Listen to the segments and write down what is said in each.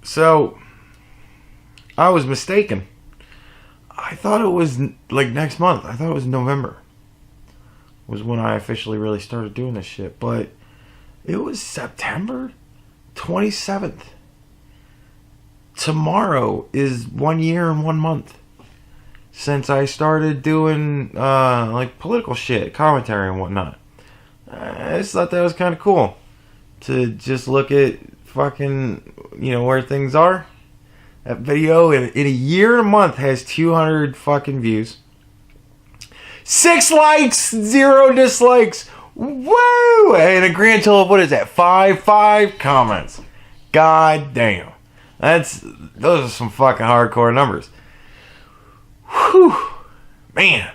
So, I was mistaken. I thought it was like next month. I thought it was November. Was when I officially really started doing this shit. But it was September 27th. Tomorrow is 1 year and 1 month since I started doing like political shit, commentary and whatnot. I just thought that was kind of cool to just look at fucking, where things are. That video in a year and a month has 200 fucking views. 6 likes, 0 dislikes. Woo! And a grand total of, what is that? 5 comments. God damn. Those are some fucking hardcore numbers. Whew. Man.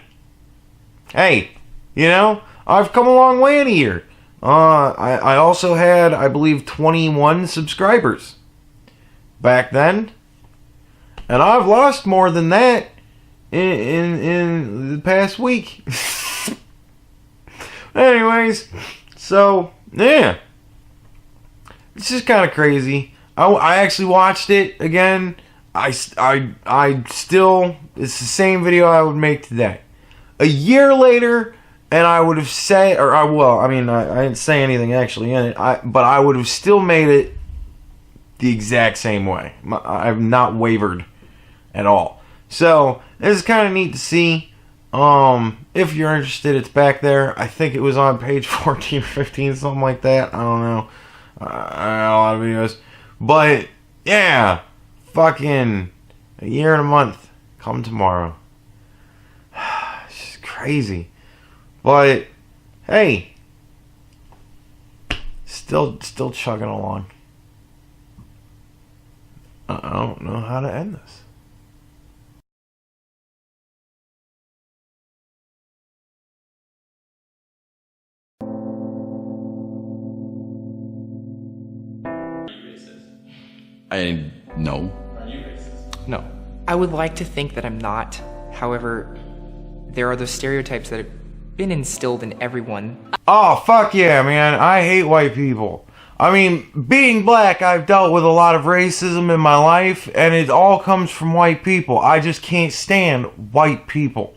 Hey, I've come a long way in a year. I also had, I believe, 21 subscribers back then. And I've lost more than that in the past week. Anyways, so, yeah. It's just kind of crazy. I actually watched it again. I still, it's the same video I would make today. A year later, and I would have said, I didn't say anything actually in it, but I would have still made it the exact same way. I've not wavered at all. So, this is kind of neat to see. If you're interested, it's back there. I think it was on page 14 or 15, something like that. I don't know. I got a lot of videos. But, yeah. Fucking a year and a month. Come tomorrow. It's just crazy. But, hey. Still chugging along. I don't know how to end this. No. Are you racist? No. I would like to think that I'm not. However, there are those stereotypes that have been instilled in everyone. Oh, fuck yeah, man. I hate white people. I mean, being black, I've dealt with a lot of racism in my life, and it all comes from white people. I just can't stand white people.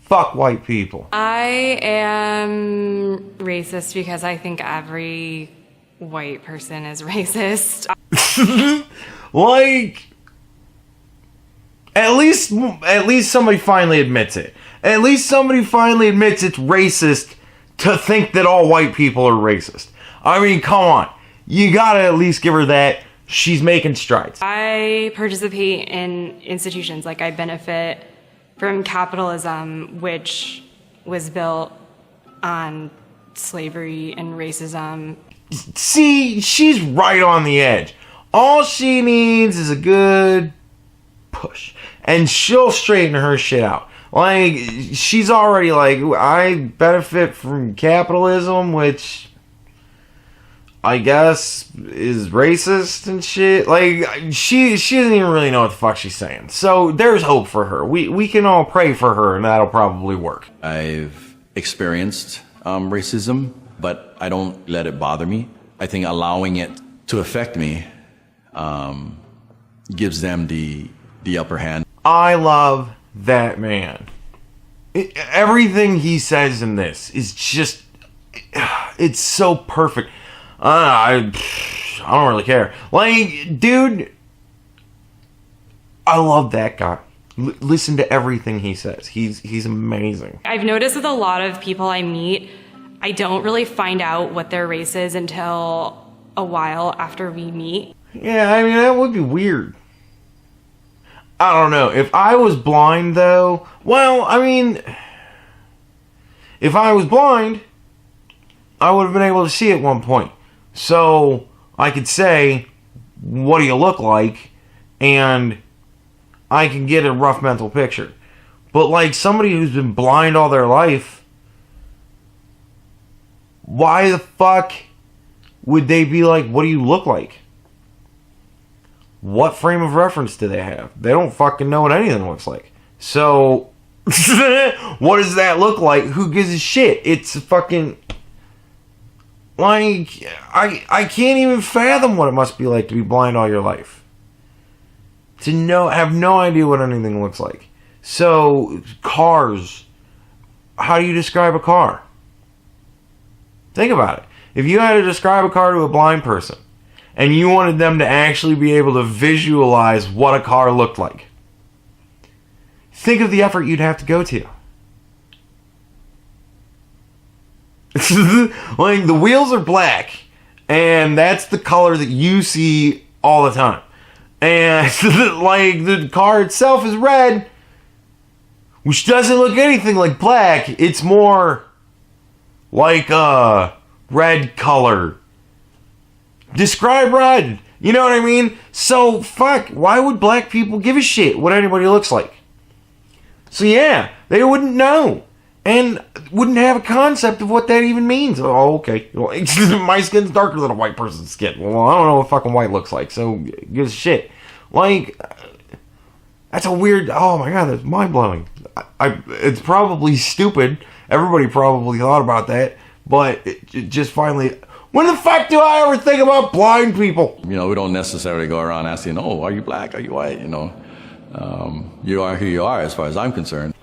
Fuck white people. I am racist because I think every white person is racist. Like, at least somebody finally admits it. At least somebody finally admits it's racist to think that all white people are racist. I mean, come on. You gotta at least give her that. She's making strides. I participate in institutions, like I benefit from capitalism, which was built on slavery and racism. See, she's right on the edge. All she needs is a good push, and she'll straighten her shit out. Like, she's already like, I benefit from capitalism, which I guess is racist and shit. Like, she doesn't even really know what the fuck she's saying. So there's hope for her. We can all pray for her, and that'll probably work. I've experienced racism, but I don't let it bother me. I think allowing it to affect me gives them the upper hand. I love that man. Everything he says in this is just, it's so perfect. I don't really care. Like, dude, I love that guy. Listen to everything he says. He's amazing. I've noticed with a lot of people I meet, I don't really find out what their race is until a while after we meet. Yeah, I mean, that would be weird. I don't know. If I was blind, though, well, I mean, if I was blind, I would have been able to see at one point. So, I could say, what do you look like? And I can get a rough mental picture. But, like, somebody who's been blind all their life, why the fuck would they be like, what do you look like? What frame of reference do they have? They don't fucking know what anything looks like. So, what does that look like? Who gives a shit? It's fucking, like, I can't even fathom what it must be like to be blind all your life. have no idea what anything looks like. So, cars. How do you describe a car? Think about it. If you had to describe a car to a blind person, and you wanted them to actually be able to visualize what a car looked like, think of the effort you'd have to go to. Like, the wheels are black, and that's the color that you see all the time. And, like, the car itself is red, which doesn't look anything like black. It's more like a red color. Describe red. You know what I mean? So, fuck, why would black people give a shit what anybody looks like? So, yeah, they wouldn't know. And wouldn't have a concept of what that even means. Oh, okay. Well, my skin's darker than a white person's skin. Well, I don't know what fucking white looks like, so gives a shit. Like, that's a weird... Oh, my God, that's mind-blowing. It's probably stupid. Everybody probably thought about that. But it just finally... When the fuck do I ever think about blind people? We don't necessarily go around asking, oh, are you black? Are you white? You are who you are as far as I'm concerned.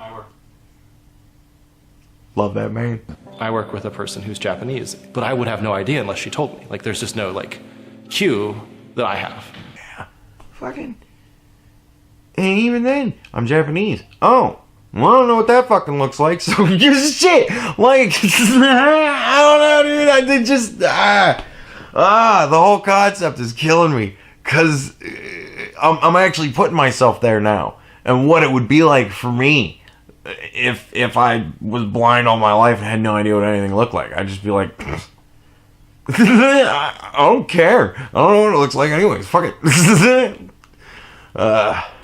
Love that man. I work with a person who's Japanese, but I would have no idea unless she told me. Like, there's just no, cue that I have. Yeah. Fucking... And even then, I'm Japanese. Oh. Well, I don't know what that fucking looks like, so who gives a shit? Like, I don't know, dude. I did just... the whole concept is killing me. Because I'm actually putting myself there now. And what it would be like for me if I was blind all my life and had no idea what anything looked like. I'd just be like... I don't care. I don't know what it looks like anyways. Fuck it.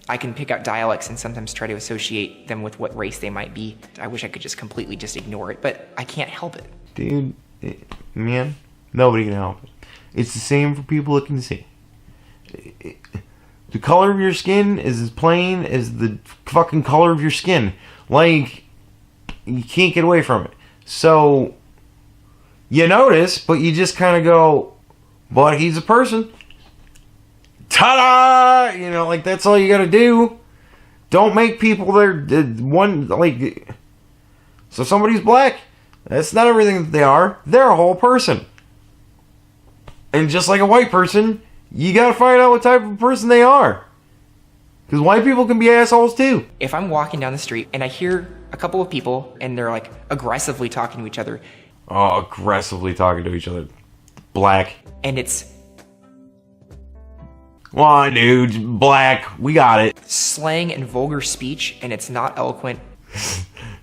I can pick out dialects and sometimes try to associate them with what race they might be. I wish I could just completely just ignore it, but I can't help it. Dude, man, nobody can help it. It's the same for people that can see. The color of your skin is as plain as the fucking color of your skin. Like, you can't get away from it. So, you notice, but you just kind of go, but he's a person. Ta-da! Like, that's all you gotta do. Don't make people so somebody's black. That's not everything that they are. They're a whole person. And just like a white person, you gotta find out what type of person they are. Because white people can be assholes too. If I'm walking down the street and I hear a couple of people and they're aggressively talking to each other. Oh, aggressively talking to each other. Black. And it's... Come on, dude. Black. We got it. Slang and vulgar speech, and it's not eloquent.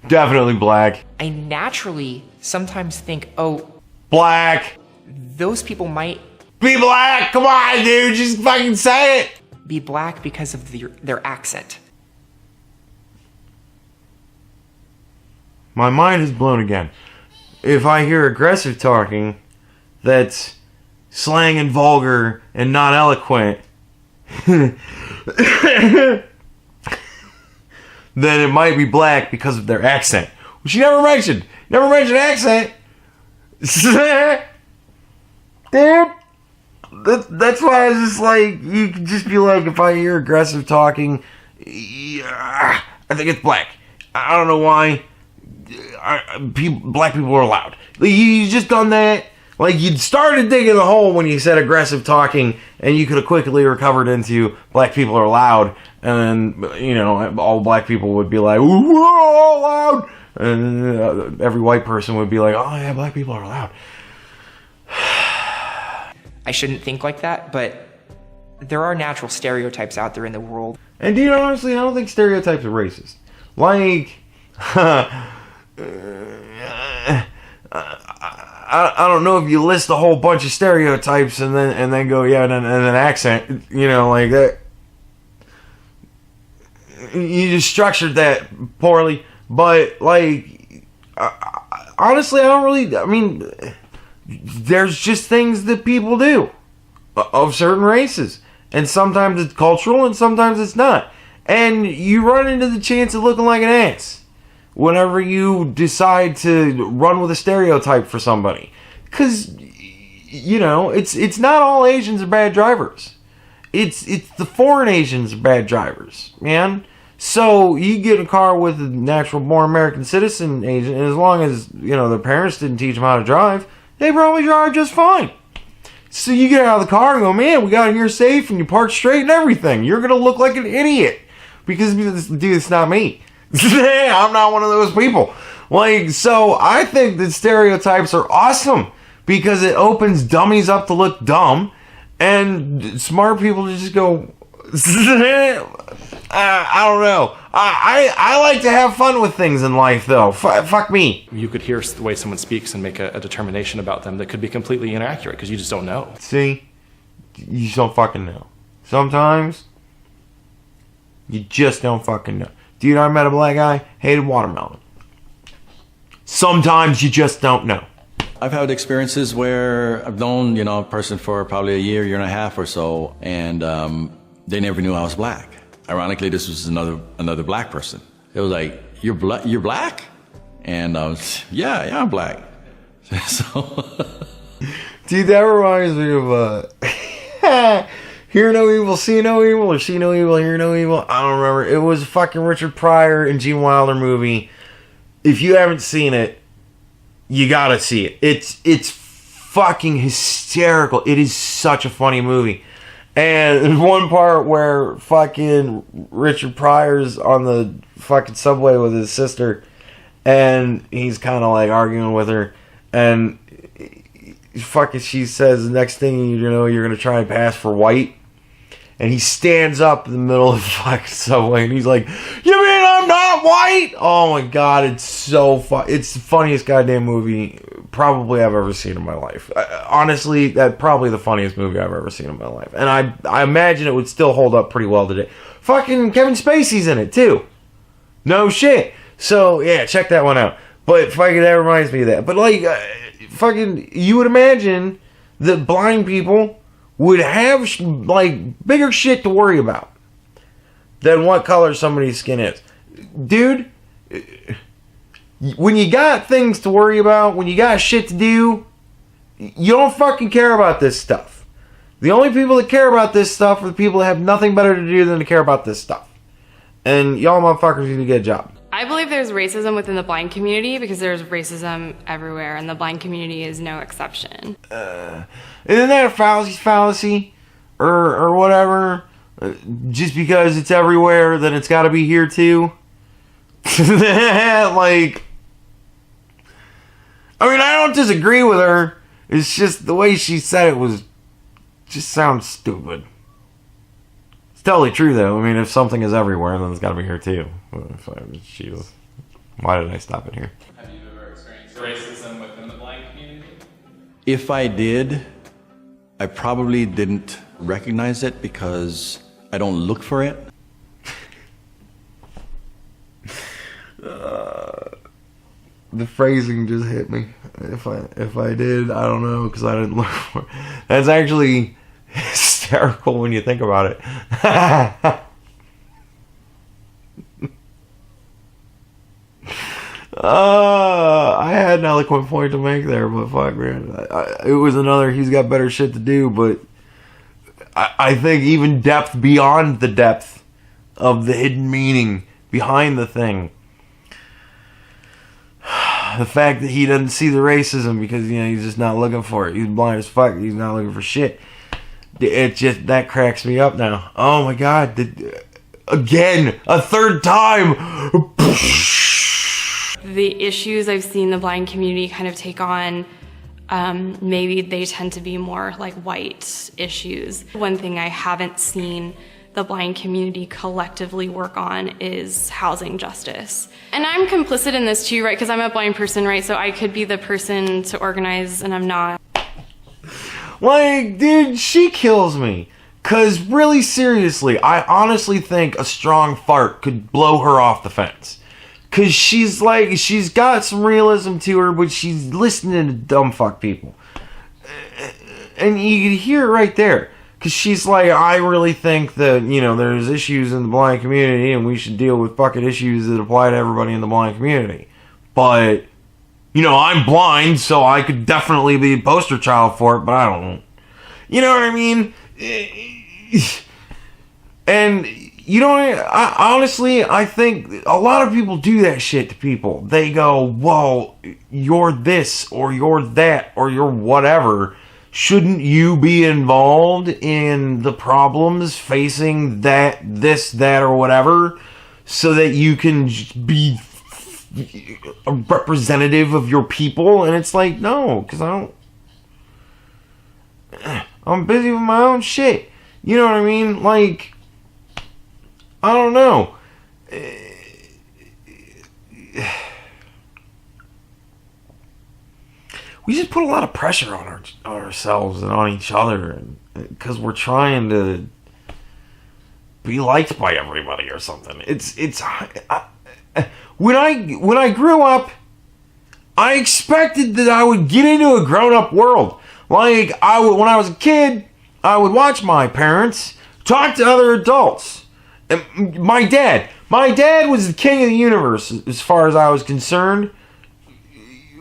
Definitely black. I naturally sometimes think, oh... Black. Those people might... Be black! Come on, dude! Just fucking say it! Be black because of their accent. My mind is blown again. If I hear aggressive talking that's slang and vulgar and not eloquent... then it might be black because of their accent. Which you never mentioned. Never mentioned accent. Dude. That's why I was just like, you could just be like, if I hear aggressive talking, I think it's black. I don't know why. Black people are loud. You just done that. Like, you'd started digging a hole when you said aggressive talking, and you could have quickly recovered into black people are loud, and then, all black people would be like, ooh, we're all loud, and every white person would be like, oh yeah, black people are loud. I shouldn't think like that, but there are natural stereotypes out there in the world. And dude, honestly, I don't think stereotypes are racist. Like, I don't know if you list a whole bunch of stereotypes and then go, yeah, and an accent, like that. You just structured that poorly. But, like, honestly, there's just things that people do of certain races. And sometimes it's cultural and sometimes it's not. And you run into the chance of looking like an ass whenever you decide to run with a stereotype for somebody. Because, it's not all Asians are bad drivers. It's the foreign Asians are bad drivers, man. So you get in a car with a natural born American citizen Asian, and as long as, their parents didn't teach them how to drive, they probably drive just fine. So you get out of the car and go, man, we got in here safe, and you park straight and everything. You're going to look like an idiot. Because, dude, it's not me. I'm not one of those people. So I think that stereotypes are awesome because it opens dummies up to look dumb, and smart people to just go, I don't know. I like to have fun with things in life, though. Fuck me. You could hear the way someone speaks and make a determination about them that could be completely inaccurate because you just don't know. See? You just don't fucking know. Sometimes, you just don't fucking know. Dude, I met a black guy, hated watermelon. Sometimes you just don't know. I've had experiences where I've known, a person for probably a year and a half or so, and they never knew I was black. Ironically, this was another black person. It was like, you're black? And I was, yeah, I'm black. So, dude, that reminds me of Hear No Evil, See No Evil, or See No Evil, Hear No Evil. I don't remember. It was a fucking Richard Pryor and Gene Wilder movie. If you haven't seen it, you gotta see it. It's fucking hysterical. It is such a funny movie. And there's one part where fucking Richard Pryor's on the fucking subway with his sister, and he's kind of like arguing with her, and fucking she says the next thing you know, you're gonna try and pass for white. And he stands up in the middle of the fucking subway, and he's like, "You mean I'm not white?" Oh my god, it's so fun. It's the funniest goddamn movie probably I've ever seen in my life. Honestly, that's probably the funniest movie I've ever seen in my life. And I imagine it would still hold up pretty well today. Fucking Kevin Spacey's in it, too. No shit. So, yeah, check that one out. But fucking that reminds me of that. But, fucking, you would imagine that blind people would have, bigger shit to worry about than what color somebody's skin is. Dude, when you got things to worry about, when you got shit to do, you don't fucking care about this stuff. The only people that care about this stuff are the people that have nothing better to do than to care about this stuff. And y'all motherfuckers need to get a job. I believe there's racism within the blind community because there's racism everywhere, and the blind community is no exception. Isn't that a fallacy? Or whatever? Just because it's everywhere, then it's got to be here too? I don't disagree with her. It's just the way she said it just sounds stupid. It's totally true, though. If something is everywhere, then it's got to be here too. Jesus. Why did I stop it here? Have you ever experienced racism within the blind community? if I did, I probably didn't recognize it because I don't look for it. The phrasing just hit me. If I did, I don't know, because I didn't look for it. That's actually hysterical when you think about it. I had an eloquent point to make there, but fuck, man. It was another, he's got better shit to do, but I think even depth beyond the depth of the hidden meaning behind the thing. The fact that he doesn't see the racism because, you know, he's just not looking for it. He's blind as fuck. He's not looking for shit. It just, that cracks me up now. Oh my God. Again, a third time. The issues I've seen the blind community kind of take on, maybe they tend to be more like white issues. One thing I haven't seen the blind community collectively work on is housing justice. And I'm complicit in this too, right? Because I'm a blind person, right? So I could be the person to organize, and I'm not. Like, dude, she kills me. Because really seriously, I honestly think a strong fart could blow her off the fence. Because she's like, she's got some realism to her, but she's listening to dumb fuck people. And you can hear it right there. Because she's like, I really think that, you know, there's issues in the blind community and we should deal with fucking issues that apply to everybody in the blind community. But, you know, I'm blind, so I could definitely be a poster child for it, but I don't. You know what I mean? And you know, I think a lot of people do that shit to people. They go, "Whoa, you're this or you're that or you're whatever. Shouldn't you be involved in the problems facing that or whatever, so that you can be a representative of your people?" And it's like, no, because I'm busy with my own shit. You know what I mean? Like, I don't know. We just put a lot of pressure on ourselves and on each other, because we're trying to be liked by everybody or something. When I grew up, I expected that I would get into a grown-up world. Like, when I was a kid, I would watch my parents talk to other adults. And my dad was the king of the universe as far as I was concerned.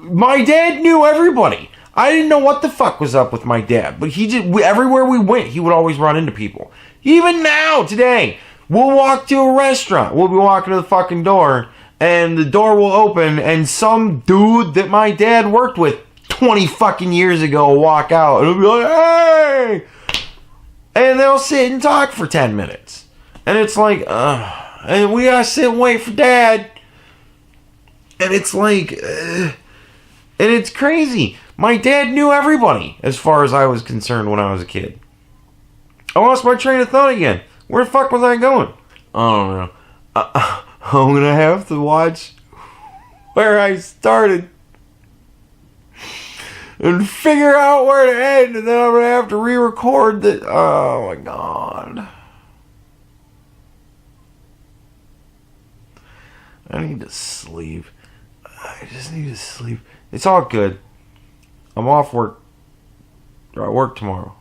My dad knew everybody. I didn't know what the fuck was up with my dad, but everywhere we went, he would always run into people. Even now, today, we'll walk to a restaurant. We'll be walking to the fucking door, and the door will open, and some dude that my dad worked with 20 fucking years ago will walk out, and he'll be like, "Hey!" And they'll sit and talk for 10 minutes. And it's like, and we gotta sit and wait for Dad. And it's like, and it's crazy. My dad knew everybody as far as I was concerned when I was a kid. I lost my train of thought again. Where the fuck was I going? I don't know. I'm gonna have to watch where I started and figure out where to end, and then I'm gonna have to re-record that. Oh my god. I need to sleep. I just need to sleep. It's all good. I'm off work. I work tomorrow.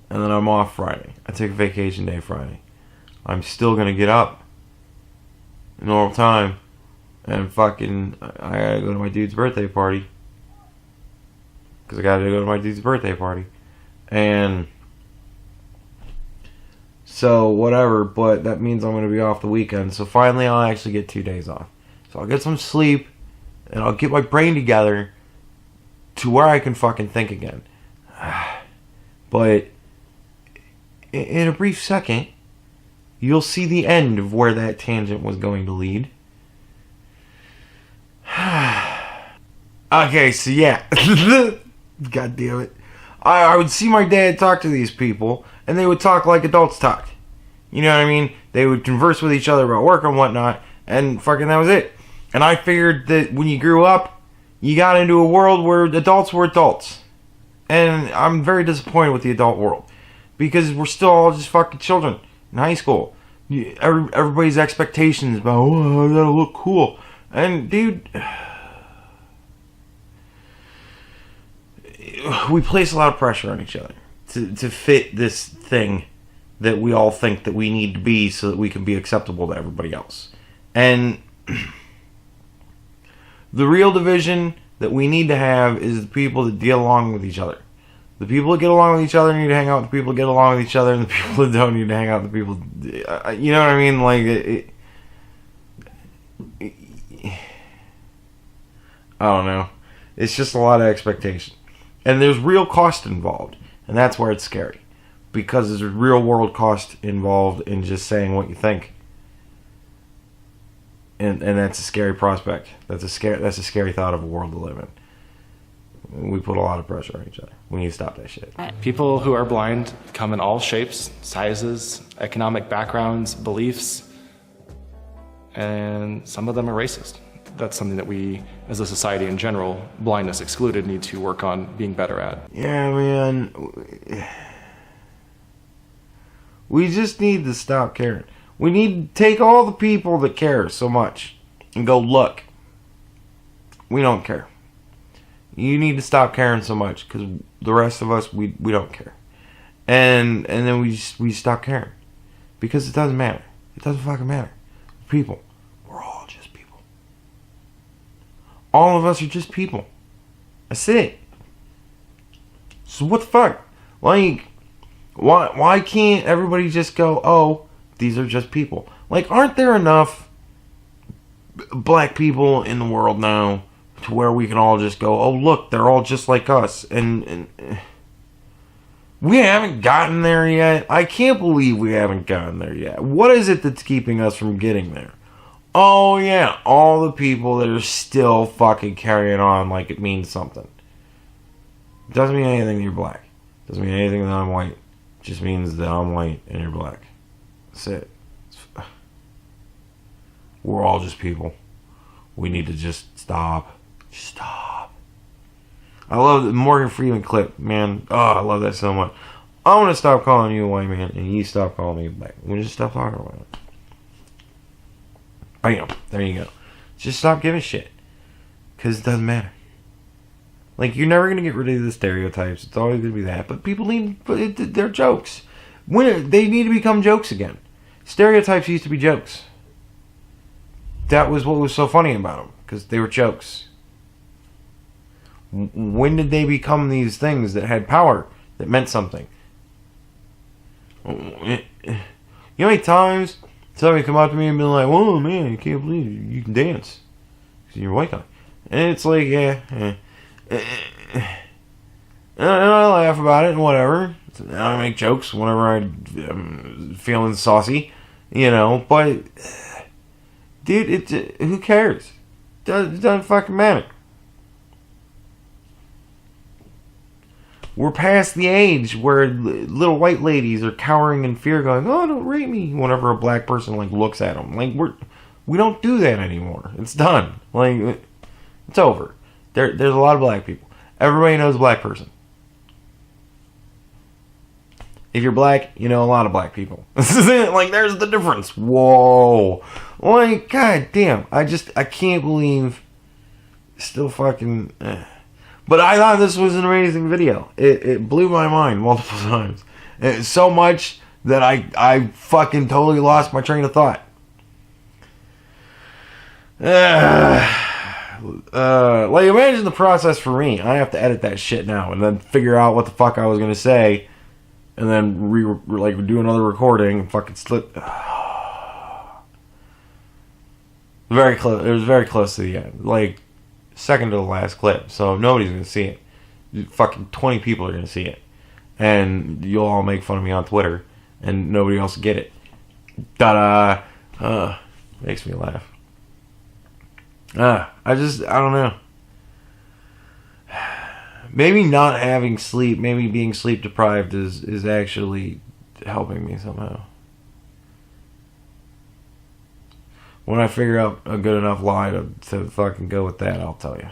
And then I'm off Friday. I take a vacation day Friday. I'm still gonna get up normal time and fucking, I gotta go to my dude's birthday party. Because I gotta go to my dude's birthday party. And so whatever, but that means I'm gonna be off the weekend. So finally I'll actually get 2 days off. So I'll get some sleep and I'll get my brain together to where I can fucking think again. But in a brief second, you'll see the end of where that tangent was going to lead. Okay, so yeah. God damn it. I would see my dad talk to these people, and they would talk like adults talk. You know what I mean? They would converse with each other about work and whatnot, and fucking that was it. And I figured that when you grew up, you got into a world where adults were adults. And I'm very disappointed with the adult world. Because we're still all just fucking children in high school. Everybody's expectations about, oh, I gotta look cool. And dude, we place a lot of pressure on each other to fit this thing that we all think that we need to be so that we can be acceptable to everybody else. And the real division that we need to have is the people that get along with each other. The people that get along with each other need to hang out with the people that get along with each other, and the people that don't need to hang out with the people... You know what I mean? Like, I don't know. It's just a lot of expectation. And there's real cost involved. And that's where it's scary. Because there's real world cost involved in just saying what you think. And that's a scary prospect. That's a scary thought of a world to live in. We put a lot of pressure on each other. We need to stop that shit. People who are blind come in all shapes, sizes, economic backgrounds, beliefs, and some of them are racist. That's something that we, as a society in general, blindness excluded, need to work on being better at. Yeah, man. We just need to stop caring. We need to take all the people that care so much and go, look, we don't care. You need to stop caring so much because the rest of us, we don't care. And then we stop caring. Because it doesn't matter. It doesn't fucking matter. People. We're all just people. All of us are just people. That's it. So what the fuck? Like, Why can't everybody just go, oh, these are just people? Like, aren't there enough black people in the world now to where we can all just go, oh, look, they're all just like us? And we haven't gotten there yet. I can't believe we haven't gotten there yet. What is it that's keeping us from getting there? Oh, yeah, all the people that are still fucking carrying on like it means something. It doesn't mean anything that you're black. It doesn't mean anything that I'm white. It just means that I'm white and you're black. That's it. We're all just people. We need to just stop. Stop. I love the Morgan Freeman clip, man. Oh, I love that so much. I want to stop calling you a white man, and you stop calling me black. We just stop talking about it. Bam. There you go. Just stop giving shit. Because it doesn't matter. Like, you're never going to get rid of the stereotypes. It's always going to be that. But people they're jokes. They need to become jokes again. Stereotypes used to be jokes. That was what was so funny about them. Because they were jokes. When did they become these things that had power, that meant something? You know how many times somebody come up to me and be like, "Whoa, man, I can't believe you can dance because you're a white guy," and it's like, yeah. And I laugh about it and whatever. I make jokes whenever I'm feeling saucy, you know. But dude, who cares? It doesn't fucking matter. We're past the age where little white ladies are cowering in fear, going, "Oh, don't rape me!" Whenever a black person like looks at them, like we don't do that anymore. It's done. Like, it's over. There's a lot of black people. Everybody knows a black person. If you're black, you know a lot of black people. This is it. Like, there's the difference. Whoa. Like, god damn. I can't believe. Still fucking. But I thought this was an amazing video. It blew my mind multiple times. So much that I fucking totally lost my train of thought. Like, imagine the process for me. I have to edit that shit now and then figure out what the fuck I was going to say and then do another recording and fucking slip. Very close. It was very close to the end. Like, second to the last clip, so nobody's gonna see it. Fucking 20 people are gonna see it, and you'll all make fun of me on Twitter, and nobody else will get it. Makes me laugh. I don't know. Maybe not having sleep, maybe being sleep deprived is actually helping me somehow. When I figure out a good enough lie to fucking go with that, I'll tell you.